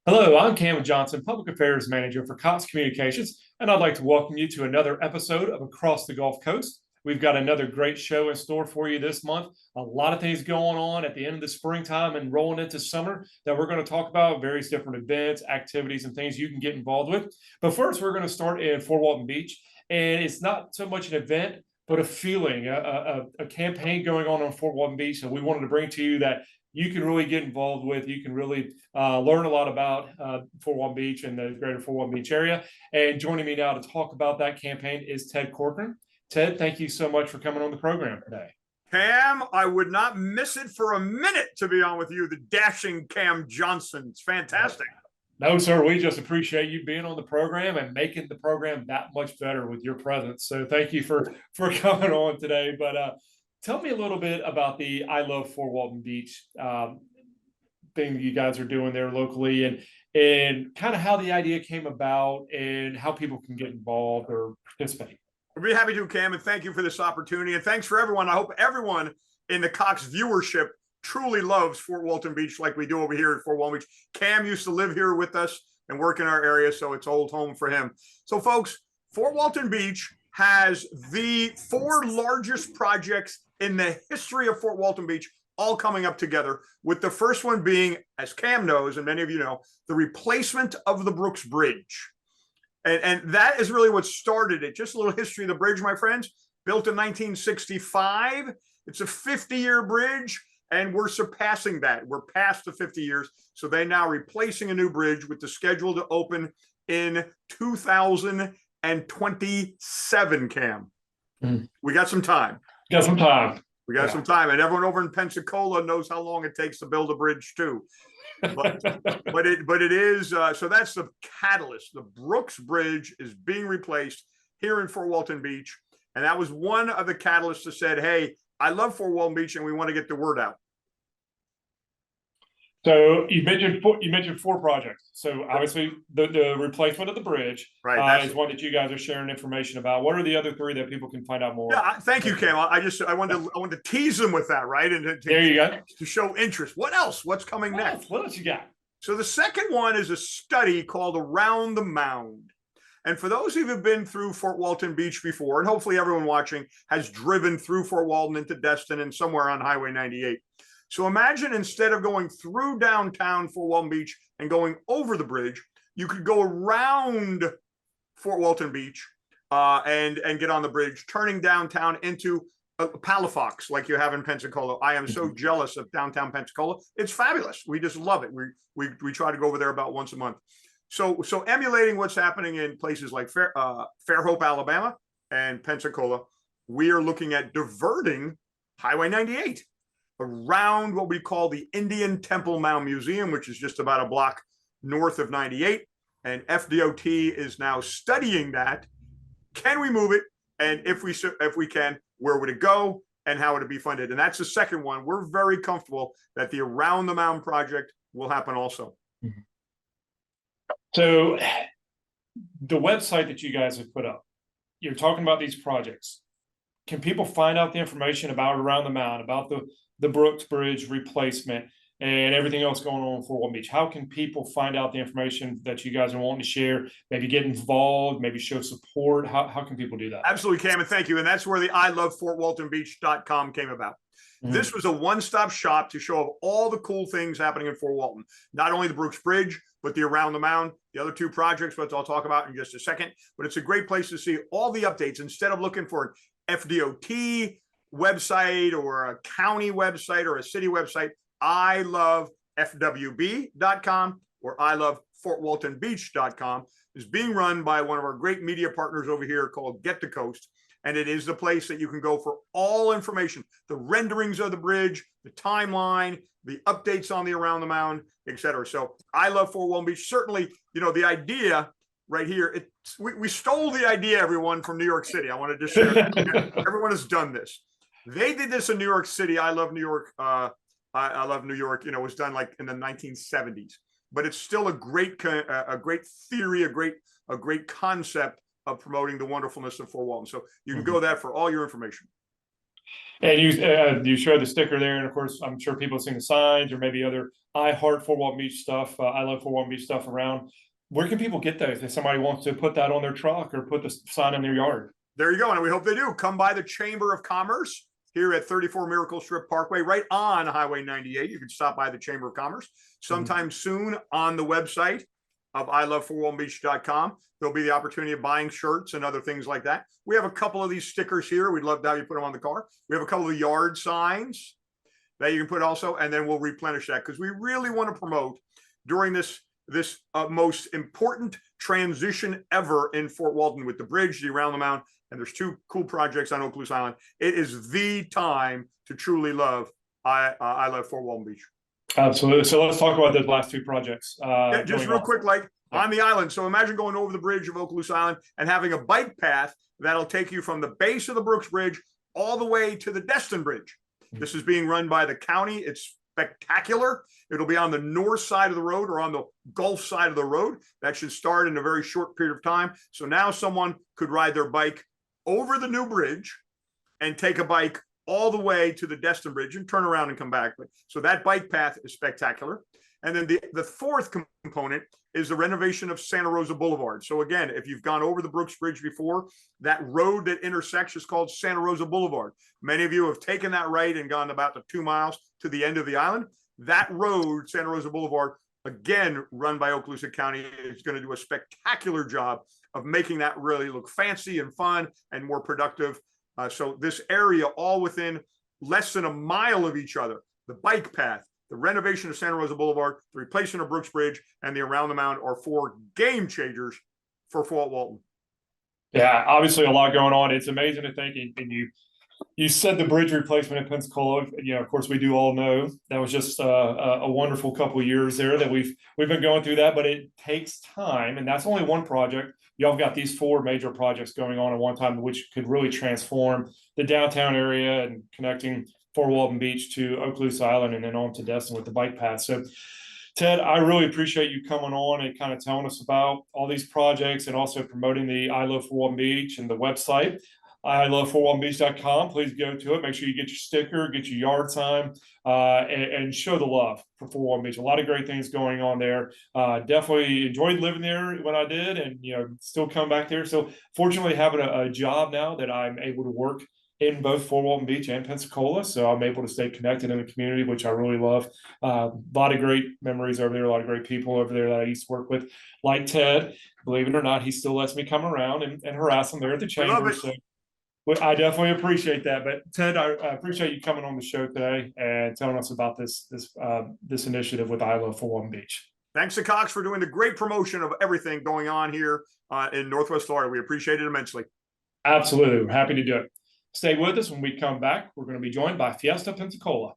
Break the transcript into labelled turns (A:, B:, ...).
A: Hello, I'm Cam Johnson, Public Affairs Manager for Cox Communications, and I'd like to welcome you to another episode of Across the Gulf Coast. We've got another great show in store for you this month. A lot of things going on at the end of the springtime and rolling into summer that we're going to talk about, various different events, activities, and things you can get involved with. But first, we're going to start in Fort Walton Beach, and it's not so much an event, but a feeling, a campaign going on Fort Walton Beach. And we wanted to bring to you that you can really get involved with. You can really learn a lot about Fort Walton Beach and the greater Fort Walton Beach area. And joining me now to talk about that campaign is Ted Corcoran. Ted, thank you so much for coming on the program today.
B: Cam, I would not miss it for a minute to be on with you, the dashing Cam Johnson. It's fantastic.
A: No, sir, we just appreciate you being on the program and making the program that much better with your presence. So thank you for coming on today. But tell me a little bit about the I Love Fort Walton Beach thing you guys are doing there locally, and kind of how the idea came about and how people can get involved or participate.
B: I'd be happy to, Cam, and thank you for this opportunity. And thanks for everyone. I hope everyone in the Cox viewership truly loves Fort Walton Beach like we do over here at Fort Walton Beach. Cam used to live here with us and work in our area, so it's old home for him. So, folks, Fort Walton Beach has the 4 largest projects in the history of Fort Walton Beach, all coming up together, with the first one being, as Cam knows, and many of you know, the replacement of the Brooks Bridge. And that is really what started it. Just a little history of the bridge, my friends. Built in 1965. It's a 50-year bridge, and we're surpassing that. We're past the 50 years. So they're now replacing a new bridge with the schedule to open in 2027, Cam. We got some time.
A: Got some time.
B: We got some time. And everyone over in Pensacola knows how long it takes to build a bridge, too. but it is so that's the catalyst. The Brooks Bridge is being replaced here in Fort Walton Beach, and that was one of the catalysts that said, hey, I love Fort Walton Beach and we want to get the word out.
A: So you mentioned 4 projects. So obviously the replacement of the bridge, right, is one that you guys are sharing information about. What are the other 3 that people can find out more?
B: Yeah, thank you, Cam. I wanted to tease them with that, right? And
A: there you go,
B: to show interest. What else? What's coming next?
A: What else you got?
B: So the second one is a study called Around the Mound. And for those who have been through Fort Walton Beach before, and hopefully everyone watching has driven through Fort Walton into Destin and somewhere on Highway 98. So imagine, instead of going through downtown Fort Walton Beach and going over the bridge, you could go around Fort Walton Beach and get on the bridge, turning downtown into Palafox like you have in Pensacola. I am so jealous of downtown Pensacola. It's fabulous. We just love it. We try to go over there about once a month. So emulating what's happening in places like Fairhope, Alabama, and Pensacola, we are looking at diverting Highway 98 around what we call the Indian Temple Mound Museum, which is just about a block north of 98. And FDOT is now studying that. Can we move it? And if we can, where would it go and how would it be funded? And that's the second one. We're very comfortable that the Around the Mound project will happen also.
A: So the website that you guys have put up, you're talking about these projects. Can people find out the information about Around the Mound, about the Brooks Bridge replacement, and everything else going on in Fort Walton Beach? How can people find out the information that you guys are wanting to share, maybe get involved, maybe show support? How can people do that?
B: Absolutely, Cam, and thank you. And that's where the ilovefortwaltonbeach.com came about. This was a one-stop shop to show all the cool things happening in Fort Walton. Not only the Brooks Bridge, but the Around the Mound, the other 2 projects, which I'll talk about in just a second. But it's a great place to see all the updates instead of looking for an FDOT website or a county website or a city website. ilovefwb.com or ilovefortwaltonbeach.com is being run by one of our great media partners over here called Get the Coast. And it is the place that you can go for all information, the renderings of the bridge, the timeline, the updates on the Around the Mound, etc. So I love Fort Walton Beach. Certainly, you know, the idea right here, we stole the idea, everyone, from New York City. I want to just share that. Everyone has done this. They did this in New York City. I love New York. I love New York. You know, it was done like in the 1970s, but it's still a great theory, a great concept of promoting the wonderfulness of Fort Walton. So you can go there for all your information.
A: And you showed the sticker there, and of course, I'm sure people have seen the signs or maybe other I Heart Fort Walton Beach stuff. I love Fort Walton Beach stuff around. Where can people get those if somebody wants to put that on their truck or put the sign in their yard?
B: There you go. And we hope they do. Come by the Chamber of Commerce here at 34 Miracle Strip Parkway, right on Highway 98. You can stop by the Chamber of Commerce sometime soon on the website of ilovefortwaltonbeach.com. There'll be the opportunity of buying shirts and other things like that. We have a couple of these stickers here. We'd love to have you put them on the car. We have a couple of yard signs that you can put also, and then we'll replenish that because we really want to promote during this most important transition ever in Fort Walton with the bridge, the Around the Mound, and there's two cool projects on Okaloosa Island. It is the time to truly love I love Fort Walton Beach.
A: Absolutely. So let's talk about those last two projects.
B: Yeah, just real quick, like on the island. So imagine going over the bridge of Okaloosa Island and having a bike path that'll take you from the base of the Brooks Bridge all the way to the Destin Bridge. This is being run by the county. It's spectacular. It'll be on the north side of the road or on the Gulf side of the road. That should start in a very short period of time. So now someone could ride their bike over the new bridge and take a bike all the way to the Destin Bridge and turn around and come back. So that bike path is spectacular. And then the fourth component is the renovation of Santa Rosa Boulevard. So again, if you've gone over the Brooks Bridge before, that road that intersects is called Santa Rosa Boulevard. Many of you have taken that right and gone about the 2 miles to the end of the island. That road, Santa Rosa Boulevard, again, run by Okaloosa County, is going to do a spectacular job of making that really look fancy and fun and more productive. So this area, all within less than a mile of each other, the bike path, the renovation of Santa Rosa Boulevard, the replacement of Brooks Bridge, and the Around the Mound are 4 game changers for Fort Walton.
A: Yeah, obviously a lot going on. It's amazing to think, and you said the bridge replacement at Pensacola. You know, of course, we do all know that was just a wonderful couple of years there that we've been going through that, but it takes time, and that's only one project. Y'all got these 4 major projects going on at one time, which could really transform the downtown area and connecting Fort Walton Beach to Okaloosa Island and then on to Destin with the bike path. So, Ted, I really appreciate you coming on and kind of telling us about all these projects and also promoting the I Love Fort Walton Beach and the website. ilovefortwaltonbeach.com. Please go to it. Make sure you get your sticker, get your yard sign, and show the love for Fort Walton Beach. A lot of great things going on there. Definitely enjoyed living there when I did, and still come back there. So fortunately, having a job now that I'm able to work in both Fort Walton Beach and Pensacola, so I'm able to stay connected in the community, which I really love. A lot of great memories over there, a lot of great people over there that I used to work with, like Ted. Believe it or not, he still lets me come around and harass him there at the chamber. So I definitely appreciate that. But Ted, I appreciate you coming on the show today and telling us about this initiative with I Love Fort Walton Beach.
B: Thanks to Cox for doing the great promotion of everything going on here in Northwest Florida. We appreciate it immensely.
A: Absolutely. We're happy to do it. Stay with us. When we come back, we're going to be joined by Fiesta Pensacola.